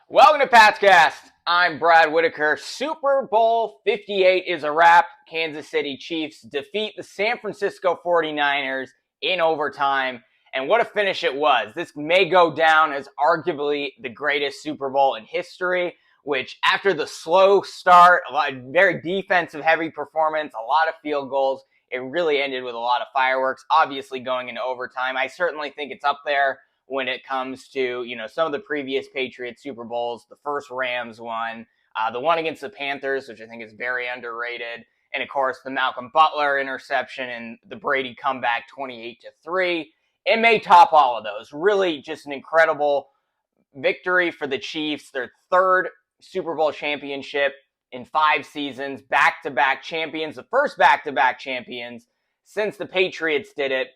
Welcome to Patscast. I'm Brad Whitaker. Super Bowl 58 is a wrap. Kansas City Chiefs defeat the San Francisco 49ers in overtime. And what a finish it was. This may go down as arguably the greatest Super Bowl in history, which after the slow start, a very defensive heavy performance, a lot of field goals, it really ended with a lot of fireworks, obviously going into overtime. I certainly think it's up there when it comes to, some of the previous Patriots Super Bowls, the first Rams one, the one against the Panthers, which I think is very underrated, and of course the Malcolm Butler interception and the Brady comeback 28-3. It may top all of those. Really just an incredible victory for the Chiefs, their third Super Bowl championship in 5 seasons, back-to-back champions, the first back-to-back champions since the Patriots did it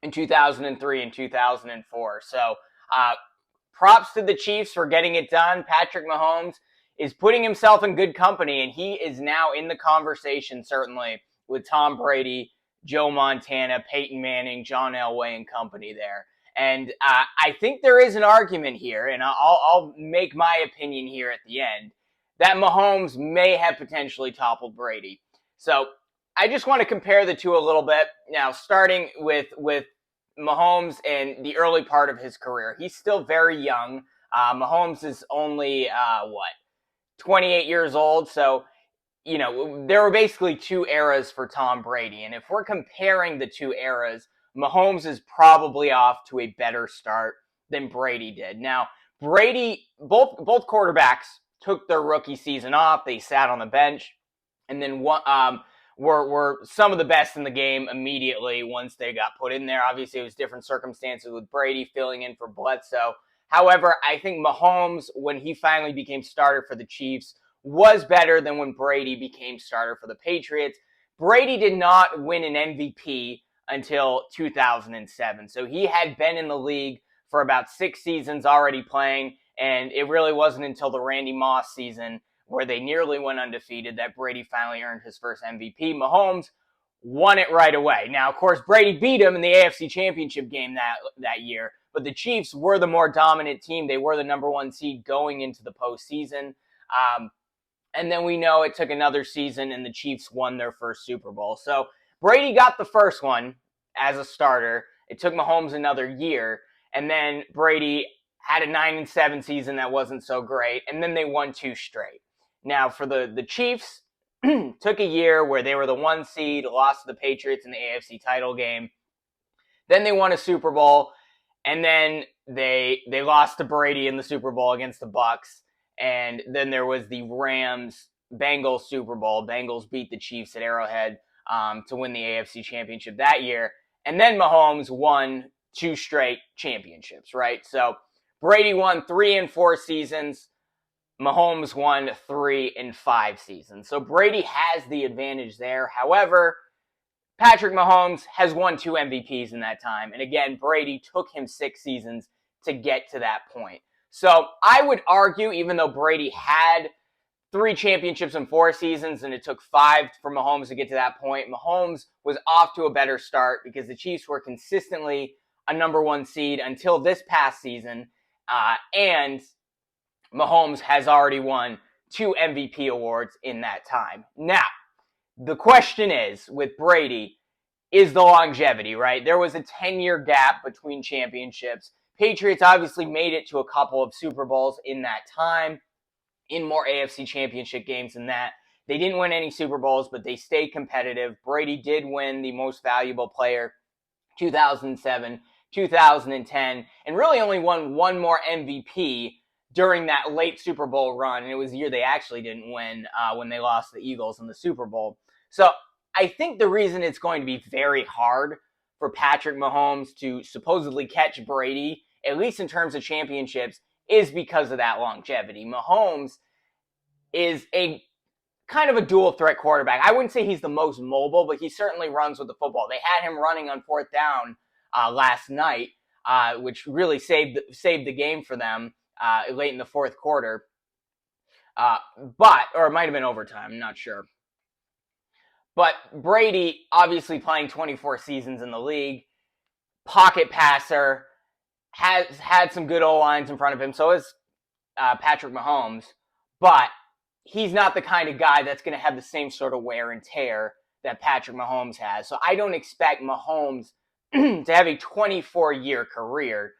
in 2003 and 2004. So props to the Chiefs for getting it done. Patrick Mahomes is putting himself in good company, and he is now in the conversation, certainly, with Tom Brady, Joe Montana, Peyton Manning, John Elway, and company there. And I think there is an argument here, and I'll make my opinion here at the end, that Mahomes may have potentially toppled Brady. So I just want to compare the two a little bit. Now, starting with Mahomes in the early part of his career. He's still very young. Mahomes is only, 28 years old. So, there were basically 2 eras for Tom Brady. And if we're comparing the 2 eras, Mahomes is probably off to a better start than Brady did. Now, Brady, both quarterbacks took their rookie season off. They sat on the bench, and then were some of the best in the game immediately once they got put in there. Obviously, it was different circumstances with Brady filling in for Bledsoe. However, I think Mahomes, when he finally became starter for the Chiefs, was better than when Brady became starter for the Patriots. Brady did not win an MVP until 2007. So he had been in the league for about 6 seasons already playing, and it really wasn't until the Randy Moss season where they nearly went undefeated that Brady finally earned his first MVP. Mahomes won it right away. Now, of course, Brady beat him in the AFC Championship game that year, but the Chiefs were the more dominant team. They were the number 1 seed going into the postseason. And then we know it took another season and the Chiefs won their first Super Bowl. So Brady got the first one as a starter. It took Mahomes another year. And then Brady had a 9-7 season that wasn't so great. And then they won 2 straight. Now for the Chiefs, took a year where they were the 1 seed, lost to the Patriots in the AFC title game. Then they won a Super Bowl. And then they lost to Brady in the Super Bowl against the Bucs. And then there was the Rams-Bengals Super Bowl. Bengals beat the Chiefs at Arrowhead to win the AFC Championship that year. And then Mahomes won 2 straight championships, right? So Brady won 3 and 4 seasons. Mahomes won 3 and 5 seasons. So Brady has the advantage there. However, Patrick Mahomes has won 2 MVPs in that time. And again, Brady took him 6 seasons to get to that point. So I would argue, even though Brady had 3 championships in 4 seasons and it took 5 for Mahomes to get to that point, Mahomes was off to a better start because the Chiefs were consistently a number 1 seed until this past season. And Mahomes has already won 2 MVP awards in that time. Now, the question is, with Brady, is the longevity, right? There was a 10-year gap between championships. Patriots obviously made it to a couple of Super Bowls in that time, in more AFC Championship games than that. They didn't win any Super Bowls, but they stayed competitive. Brady did win the most valuable player 2007, 2010, and really only won 1 more MVP during that late Super Bowl run. And it was the year they actually didn't win when they lost the Eagles in the Super Bowl. So I think the reason it's going to be very hard for Patrick Mahomes to supposedly catch Brady, at least in terms of championships, is because of that longevity. Mahomes is a kind of a dual threat quarterback. I wouldn't say he's the most mobile, but he certainly runs with the football. They had him running on 4th down last night, which really saved the game for them late in the 4th quarter. Or it might have been overtime, I'm not sure. But Brady, obviously playing 24 seasons in the league, pocket passer, has had some good O-lines in front of him. So is Patrick Mahomes, but he's not the kind of guy that's going to have the same sort of wear and tear that Patrick Mahomes has. So I don't expect Mahomes to have a 24-year career.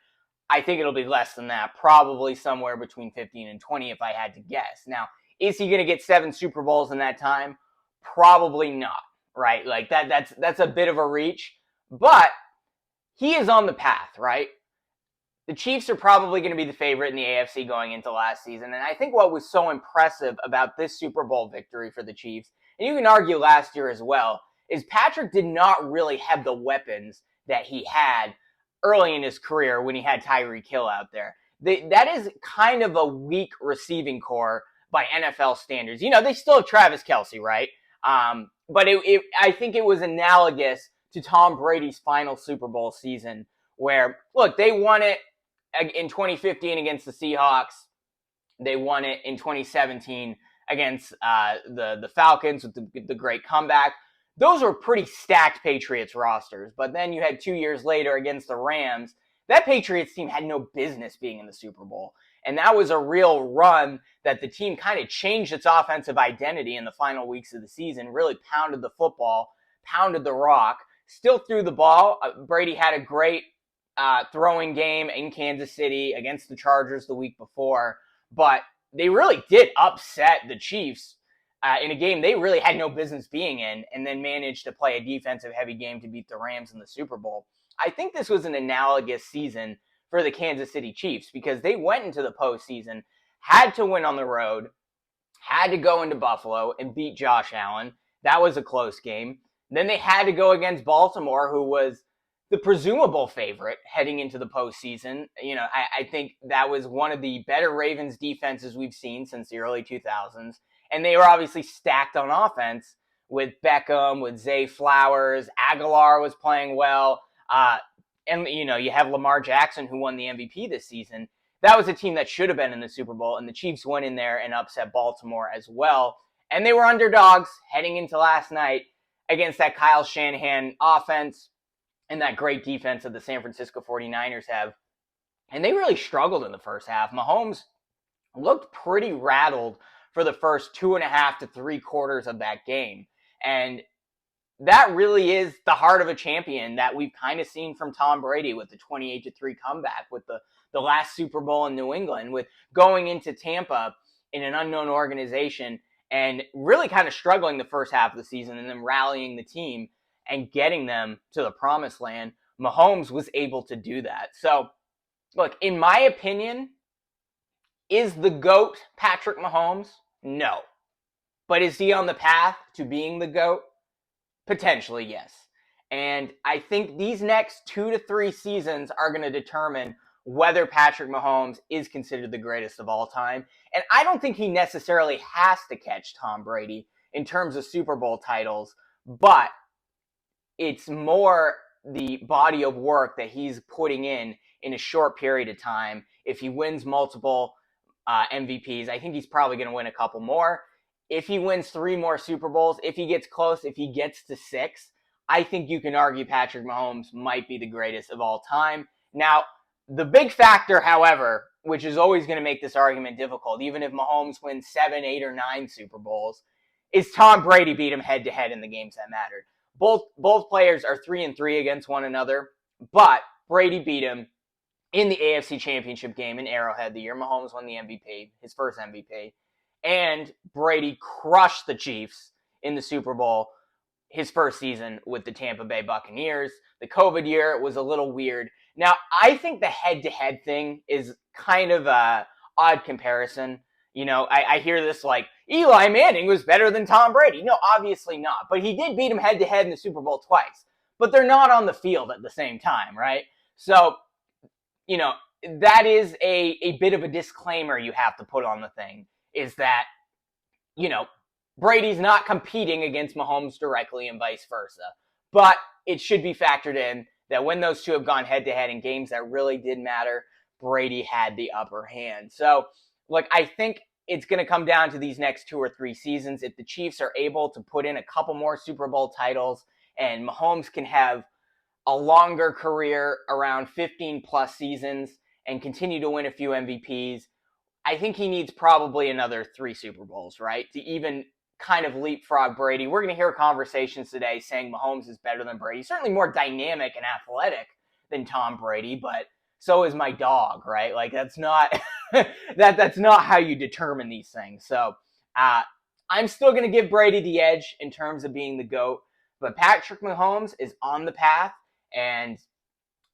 I think it'll be less than that, probably somewhere between 15 and 20 if I had to guess. Now, is he going to get 7 Super Bowls in that time? Probably not, right? Like that's a bit of a reach, but he is on the path, right? The Chiefs are probably going to be the favorite in the AFC going into last season. And I think what was so impressive about this Super Bowl victory for the Chiefs, and you can argue last year as well, is Patrick did not really have the weapons that he had early in his career when he had Tyreek Hill out there. That is kind of a weak receiving core by NFL standards. You know, they still have Travis Kelce, right? But I think it was analogous to Tom Brady's final Super Bowl season where, look, they won it in 2015 against the Seahawks. They won it in 2017 against the Falcons with the great comeback. Those were pretty stacked Patriots rosters. But then you had 2 years later against the Rams. That Patriots team had no business being in the Super Bowl. And that was a real run that the team kind of changed its offensive identity in the final weeks of the season, really pounded the football, pounded the rock, still threw the ball. Brady had a great throwing game in Kansas City against the Chargers the week before, but they really did upset the Chiefs in a game they really had no business being in, and then managed to play a defensive-heavy game to beat the Rams in the Super Bowl. I think this was an analogous season for the Kansas City Chiefs because they went into the postseason, had to win on the road, had to go into Buffalo and beat Josh Allen. That was a close game. Then they had to go against Baltimore, who was the presumable favorite heading into the postseason. You know, I think that was one of the better Ravens defenses we've seen since the early 2000s. And they were obviously stacked on offense with Beckham, with Zay Flowers. Aguilar was playing well. And, you know, you have Lamar Jackson, who won the MVP this season. That was a team that should have been in the Super Bowl, and the Chiefs went in there and upset Baltimore as well. And they were underdogs heading into last night against that Kyle Shanahan offense and that great defense that the San Francisco 49ers have. And they really struggled in the first half. Mahomes looked pretty rattled for the first 2.5 to 3 quarters of that game. And that really is the heart of a champion that we've kind of seen from Tom Brady with the 28-3 comeback, with the last Super Bowl in New England, with going into Tampa in an unknown organization and really kind of struggling the first half of the season and then rallying the team and getting them to the promised land. Mahomes was able to do that. So, look, in my opinion, is the GOAT Patrick Mahomes? No. But is he on the path to being the GOAT? Potentially, yes. And I think these next 2 to 3 seasons are going to determine whether Patrick Mahomes is considered the greatest of all time. And I don't think he necessarily has to catch Tom Brady in terms of Super Bowl titles, but it's more the body of work that he's putting in a short period of time. If he wins multiple MVPs, I think he's probably going to win a couple more. If he wins 3 more Super Bowls, if he gets close, if he gets to 6, I think you can argue Patrick Mahomes might be the greatest of all time. Now, the big factor, however, which is always going to make this argument difficult, even if Mahomes wins 7, 8, or 9 Super Bowls, is Tom Brady beat him head-to-head in the games that mattered. Both players are 3-3 against one another, but Brady beat him in the AFC Championship game in Arrowhead the year Mahomes won the MVP, his first MVP. And Brady crushed the Chiefs in the Super Bowl his first season with the Tampa Bay Buccaneers. The COVID year was a little weird. Now, I think the head-to-head thing is kind of a odd comparison. You know, I hear this like, Eli Manning was better than Tom Brady. No, obviously not. But he did beat him head-to-head in the Super Bowl twice. But they're not on the field at the same time, right? So, you know, that is a bit of a disclaimer you have to put on the thing, is that, you know, Brady's not competing against Mahomes directly and vice versa. But it should be factored in that when those two have gone head-to-head in games that really did matter, Brady had the upper hand. So, look, I think it's going to come down to these next 2 or 3 seasons. If the Chiefs are able to put in a couple more Super Bowl titles and Mahomes can have a longer career around 15-plus seasons and continue to win a few MVPs, I think he needs probably another 3 Super Bowls, right, to even kind of leapfrog Brady. We're going to hear conversations today saying Mahomes is better than Brady. Certainly more dynamic and athletic than Tom Brady, but so is my dog, right? Like that's not that's not how you determine these things. So I'm still going to give Brady the edge in terms of being the GOAT, but Patrick Mahomes is on the path, and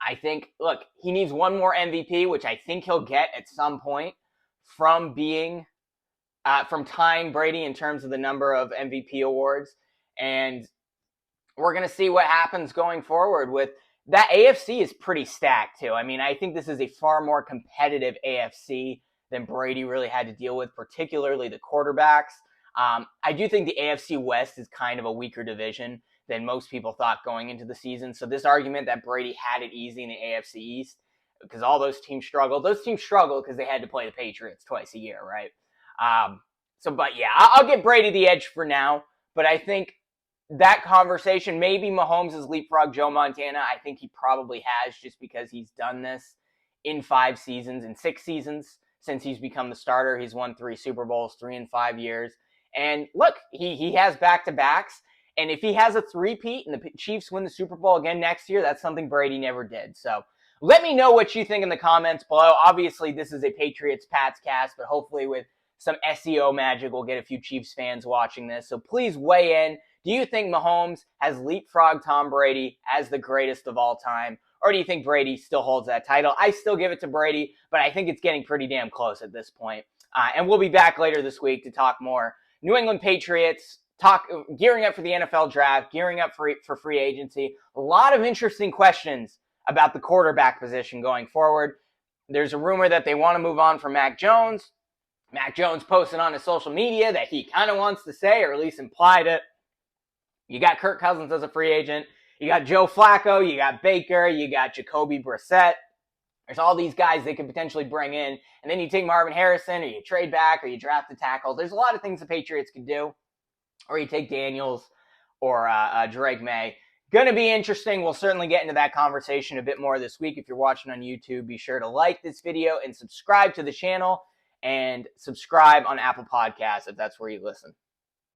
I think, look, he needs one more MVP, which I think he'll get at some point from being from tying Brady in terms of the number of MVP awards, and we're going to see what happens going forward with that. AFC is pretty stacked too. I mean, I think this is a far more competitive AFC than Brady really had to deal with, particularly the quarterbacks. I do think the AFC West is kind of a weaker division than most people thought going into the season. So this argument that Brady had it easy in the AFC East because all those teams struggled because they had to play the Patriots twice a year, right? But yeah, I'll give Brady the edge for now. But I think that conversation, maybe Mahomes has leapfrogged Joe Montana. I think he probably has, just because he's done this in 6 seasons since he's become the starter. He's won 3 Super Bowls, 3 in 5 years. And look, he has back-to-backs. And if he has a three-peat and the Chiefs win the Super Bowl again next year, that's something Brady never did. So let me know what you think in the comments below. Obviously, this is a Patriots-Pats cast, but hopefully with some SEO magic, we'll get a few Chiefs fans watching this. So please weigh in. Do you think Mahomes has leapfrogged Tom Brady as the greatest of all time? Or do you think Brady still holds that title? I still give it to Brady, but I think it's getting pretty damn close at this point. And we'll be back later this week to talk more New England Patriots, gearing up for the NFL draft, gearing up for free agency. A lot of interesting questions about the quarterback position going forward. There's a rumor that they want to move on from Mac Jones. Mac Jones posted on his social media that he kind of wants to say, or at least implied it. You got Kirk Cousins as a free agent. You got Joe Flacco. You got Baker. You got Jacoby Brissett. There's all these guys they could potentially bring in. And then you take Marvin Harrison, or you trade back, or you draft the tackle. There's a lot of things the Patriots could do. Or you take Daniels or Drake May. Going to be interesting. We'll certainly get into that conversation a bit more this week. If you're watching on YouTube, be sure to like this video and subscribe to the channel. And subscribe on Apple Podcasts if that's where you listen.